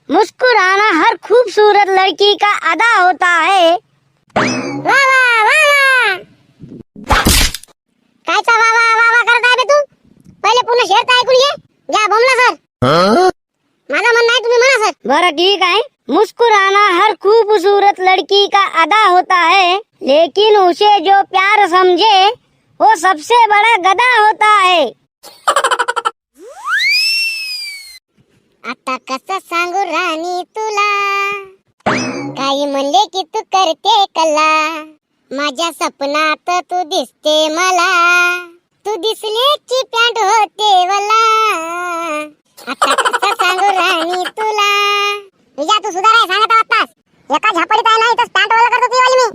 मुस्कुराना हर खूबसूरत लड़की का अदा होता है। वाह वाह वाह वाह. कायचा वाह वाह वाह वाह करत आहे बे तू? पहिले पूर्ण शेर तर ऐकून घे. घ्या बोमला सर. माझं म्हणणं आहे तुम्ही म्हणा सर. बरं ठीक है। मुस्कुराना हर खूबसूरत लड़की का अदा होता है, लेकिन उसे जो प्यार समझे वो सबसे बड़ा गधा होता है। आता कसं सांगू राणी तुला, काही म्हणले की तू करते कला. माझ्या स्वप्नात तू दिसते मला, तू दिसल्याची पॅन्ट होते वला. आता कसं सांगू राणी तुला. विजा तू सुधाराय सांगत आताच. एका झापडीत आहे ना इथं पॅन्ट वाला करतो ती वाली मी.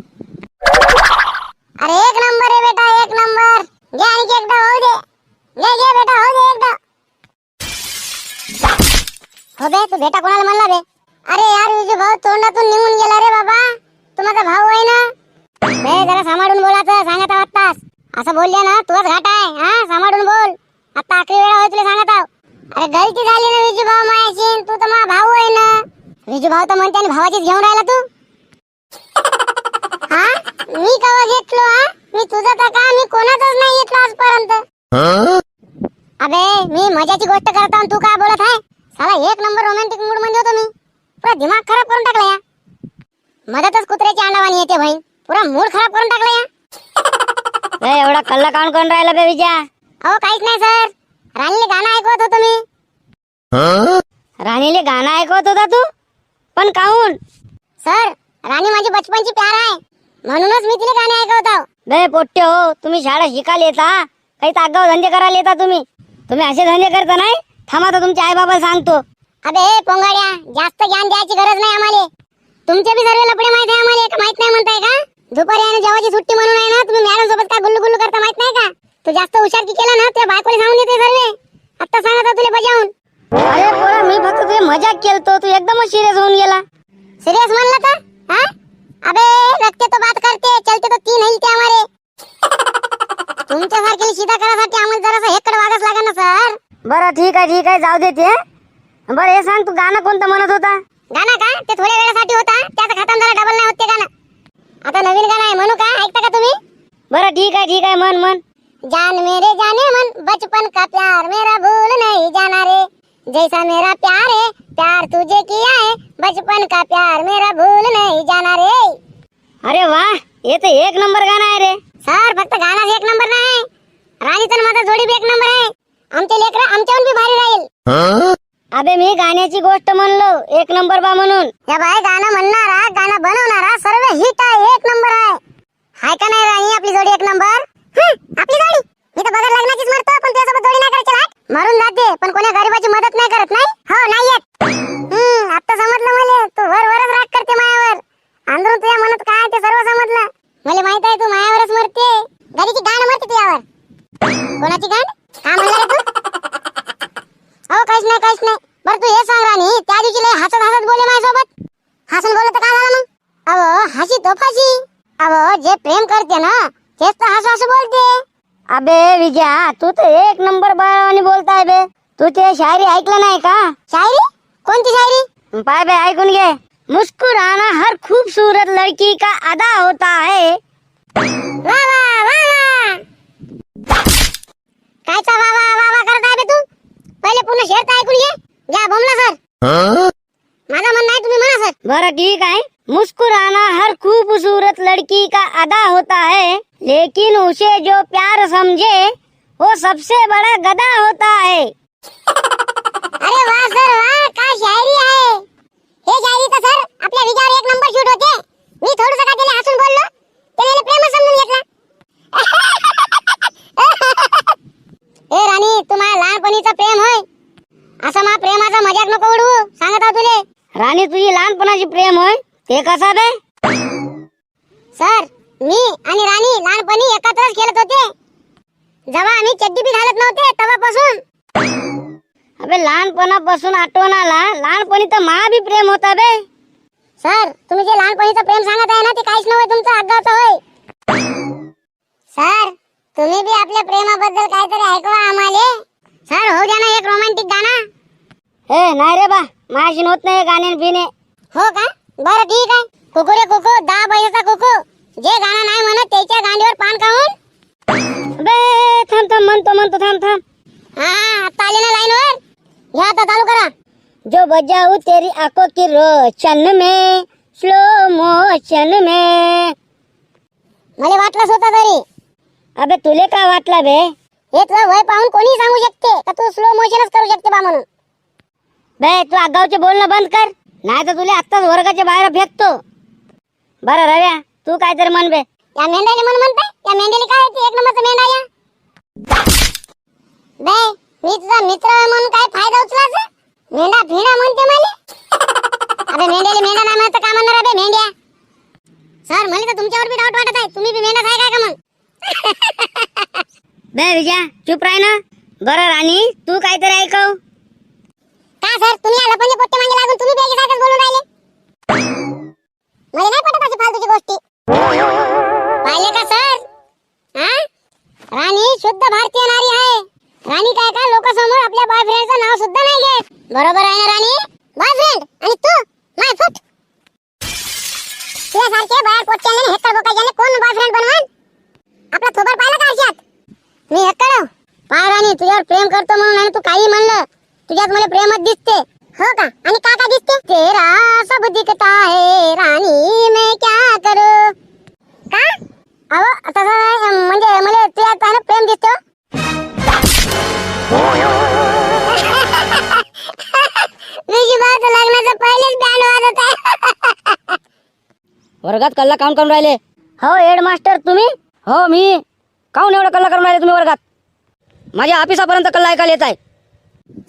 अरे एक नंबर आहे बेटा, एक नंबर. घे आणखी एकदा होऊ दे. घे बेटा होऊ दे एकदा. हो बे तू बेटा कोणाला म्हणला बे? अरे यार विजू भाऊ तोंडातून निघून गेला रे बाबा. तू माझा भाऊ आहे ना. बे जरा सांभाळून बोलायचं सांगत आताच. असं बोलल्या ना तुझाच घाट आहे. हा सांभाळून बोल. आता आखरी वेळा होय तुला सांगत आहो. अरे गलती झाली ना विजू भाऊ मायाशी. तू तर माझा भाऊ आहे ना. विजू भाऊ तर म्हणते भावाचीच घेऊन राहिला तू. हा मी कवा घेतलो? हा मी तुझं तर का मी कोणाचंच नाही घेतलं आजपर्यंत. अबे मी मजाची गोष्ट करतो आणि तू काय बोलत आहे? साला एक नंबर रोमॅन्टिक मूड मध्ये होतो मी. पुरा दिमाग खराब करून टाकला या. मदतच कुत्र्याची अंडावानी येते भाई. पुरा मूड खराब करून टाकला या. एवढा कल्ला काऊन करून राहिला बे विजया? अहो काहीच नाही सर. राणीले गाणं ऐकवत होतो मी. राणीले गाणं ऐकवत होता तू? पण काऊन? सर राणी माझी बचपनची प्यार आहे, म्हणूनच मी तिला गाणे ऐकवतो. बे पोट्टे हो, तुम्ही शाळा शिकायला येता, काही तागाव धंदे करायला येता तुम्ही. तुम्ही असे धंदे करता नाही? थांबा तर तुमच्या आई बाबाला सांगतो. अबे पोंगाड्या, जास्त ज्ञान द्यायची गरज नाही आम्हाला. तुमचे बी सर्व लपडे माहित आहे आम्हाला. का माहित नाही म्हणताय का? दुपारी आहे ना जेवाची सुट्टी म्हणून आहे ना, तुम्ही मॅडम सोबत का गुल्लू गुल्लू करता माहित नाही का? तू जास्त हुशार की केला ना त्या बायकोला सांगून देते सर्व. आता सांगत तुला बजावून. अरे पोरा मी फक्त तुझे मजाक केलतो, तू एकदमच सिरियस होऊन गेला. सिरियस म्हणला तर? हा अबे रखते तो बात करते, चलते तो तीन हिलते हमारे. तुमच्यासारखे सीधा करासाठी आम्हाला जरासं हेकड वागच लागेल ना सर. बरं ठीक आहे जाऊ दे ते. बरं हे सांग तू गाणं कोणतं म्हणत होता? गाणं का? ते थोड्या वेळासाठी होता. त्याचं खातान जरा डबल नाही होत ते गाणं. आता नवीन गाणं आहे म्हणू का? ऐकता का तुम्ही? बरं ठीक आहे मन. जान मेरे जाने मन, बचपन का प्यार मेरा भूल नहीं जाना रे. जैसा मेरा प्यार है, प्यार तुझे किया है, बचपन का प्यार मेरा भूल नहीं जाना रे. अरे वाह, ये तो एक नंबर गाणं आहे रे. सर फक्त गाणाच एक नंबर नाही. राणीचं माझा जोडी बी एक नंबर आहे. आमचे लेकरं आमच्याहून बी भारी राहील. अबे मी गाण्याची गोष्ट म्हणलो, एक नंबर बा म्हणून. या बाय गाणं म्हणणारा, गाणं बनवणारा सर्व हिट आहे, एक नंबर आहे. हाय का नाही राणी आपली जोडी एक नंबर? आपली जोडी मी तर बघा लग्नाचीच मरतो, पण तुझ्यासोबत जोडी नाही करायची. लाट मारून जाते पण कोण्या गरीबाची मदत नाही करत. नाही हो नाही येत. आता समजलं मला. तू वरच राग करते मायावर. अंदरून तुझ्या मनात काय ते सर्व समजलं. मला माहित आहे तू मायावरच मरते. गाडीची गाण मरते तुझ्यावर. कोणाची गाण? काय म्हणला रे तू? अहो काहीच नाही. बरं तू हे सांग राणी, त्या दिवशी लय हसत बोले माझ्यासोबत. हसून बोलत काय झालं मग? अहो हसी तोफाशी. अहो जे प्रेम करते ना तेच तर हसू बोलते. अबे विजया, तू तर एक नंबर बाळावानी बोलताय बे. तू ते शायरी ऐकलं नाही का? शायरी? कोणती शायरी? पाय बे ऐकून घे. मुस्कुराना हर खूबसूरत लड़की का अदा होता है. वाह वाह वाह वाह. कायचा वाह वाह वाह वाह करत आहे बे तू? पहिले पूर्ण शेर तर ऐकून घे. घ्या बोमला सर. माझं म्हणणं आहे तुम्ही म्हणा सर. बरं ठीक है। मुस्कुराना हर खूबसूरत लड़की का अदा होता है, लेकिन उसे जो प्यार समझे वो सबसे बड़ा गधा होता है. अरे वाह सर वाह, काय शायरी आहे. हे शायरी तर सर आपल्या विजावर एक नंबर शूट होते. मी थोडंसं का त्याला हसून बोललो, त्याने प्रेम समजून घेतला. ए राणी, तुम्हाला लहानपणीचा प्रेम होय. असं मा प्रेमाचा मजाक नको उडवू. सांगत आहो तुले. राणी तुझी लहानपणाची प्रेम होय, ते कसा बे? सर मी आणि राणी लहानपणी एकत्रच खेळत होते. जेव्हा आम्ही चड्डी बी घालत नव्हते तेव्हापासून. अबे लहानपणापासून आठवण आला. लहानपणी तर मा बी प्रेम होता बे. सर तुम्ही जे लहानपणीचं प्रेम सांगत आहे ना ते काहीच नव्हे, तुमचं आगावचं होय. सर तुम्ही बी आपल्या प्रेमाबद्दल काहीतरी ऐकवा आम्हाला. सर हो द्या ना एक रोमॅन्टिक गाणं. नाही रे बा, माझी होत नाही गाणे बिने. हो का? बरं ठीक आहे. कुकू रे कुकू, 10 पैशाचा कुकू, जे गाणं नाही म्हणत त्याच्या गांडीवर पान खाऊन. बे थांब थांब, म्हणतो थांब. हा आता आले ना लाईनवर. घ्या आता चालू करा. जो बजाऊ तेरी आंखों की रोशन में, स्लो मोशन में. मला वाटलंच होतं तरी. अबे तुले का वाटला बे? हे तुझं वय पाहून कोणी सांगू शकते का तू स्लो मोशनच करू शकते बा म्हणून. बे तू आगाऊचे बोलणं बंद कर, नाही तर तुला आत्ताच वर्गाच्या बाहेर फेकतो. बरं रव्या, तू काहीतरी म्हण बे. या मेंढ्याला म्हणताय? या मेंढ्याला काय येते? एक नंबरचा मेंढा या. बे मी तुझा मित्र आहे म्हणून काय फायदा उचलायचा? मेंढा फिणा म्हणते मला. अबे मेंढ्याला मेंढा नाही म्हणत का म्हणणार बे मेंढ्या? सर मला तर तुमच्यावर बी डाऊट वाटत आहे. तुम्ही बी मेंढाच आहे काय का मग? बे विजया चुप राह ना. बरं राणी, तू काहीतरी ऐकव. का सर तुम्ही आला पण पोट्टे मागे लागून तुम्ही बी सारखंच बोलून राहिले. मला नाही पटत अशी फालतूची गोष्टी. पाहिले का सर? हा राणी शुद्ध भारतीय नारी आहे. राणी काय का लोकांसमोर आपल्या बॉयफ्रेंडचं नाव सुद्धा नाही घेत. बरोबर आहे ना राणी? बॉयफ्रेंड आणि तू माय फुट. तुझ्यासारखे बाहेर पोट्ट्याने हेक्कर बोकायच्याने कोण बॉयफ्रेंड बनवान? आपला थोबड पाहिलं का आरशात? मी हेक्कर पाय राणी, तुझ्यावर प्रेम करतो म्हणून आणि तू काही म्हणलं तुझ्यात मला प्रेमच दिसते. हो का? आणि का दिसते? तेरा सब दिखता है रानी मैं क्या करूं. का? अहो तसं म्हणजे मला तुझ्यात पाहिलं प्रेम दिसतो. तुझी बात लग्नाचं पहिलेच बँड वाजत आहे. वर्गात कल्ला काऊन करून राहिले? हो हेडमास्टर तुम्ही? हो मी. काऊन एवढा कल्ला करून राहिले तुम्ही वर्गात? माझ्या ऑफिसापर्यंत कल्ला ऐकायला येत आहे.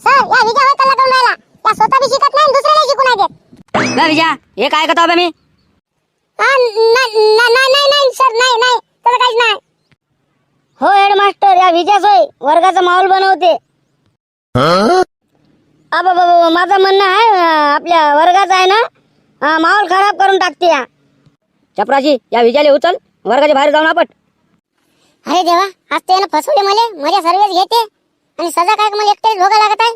सर या विजयावर कल्ला करून राहिला. त्या स्वतः बी शिकत नाही दुसऱ्याला शिकू नाही देत. बे विजया, हे काय ऐकत आहो बे मी? नाही सर नाही तसं काहीच नाही. हो हेडमास्टर, या विजया सोय वर्गाचा माहोल बनवते. अब माझं म्हणणं आहे आपल्या वर्गाचा आहे ना माहोल खराब करून टाकते. या चपराजी, या विजयाला उचल, वर्गाच्या बाहेर जाऊन आपट. अरे देवा, आज त्यानं फसवले मला. माझ्या सर्वेच घेते आणि सजा काय मला एकटेच भोगा लागत आहे.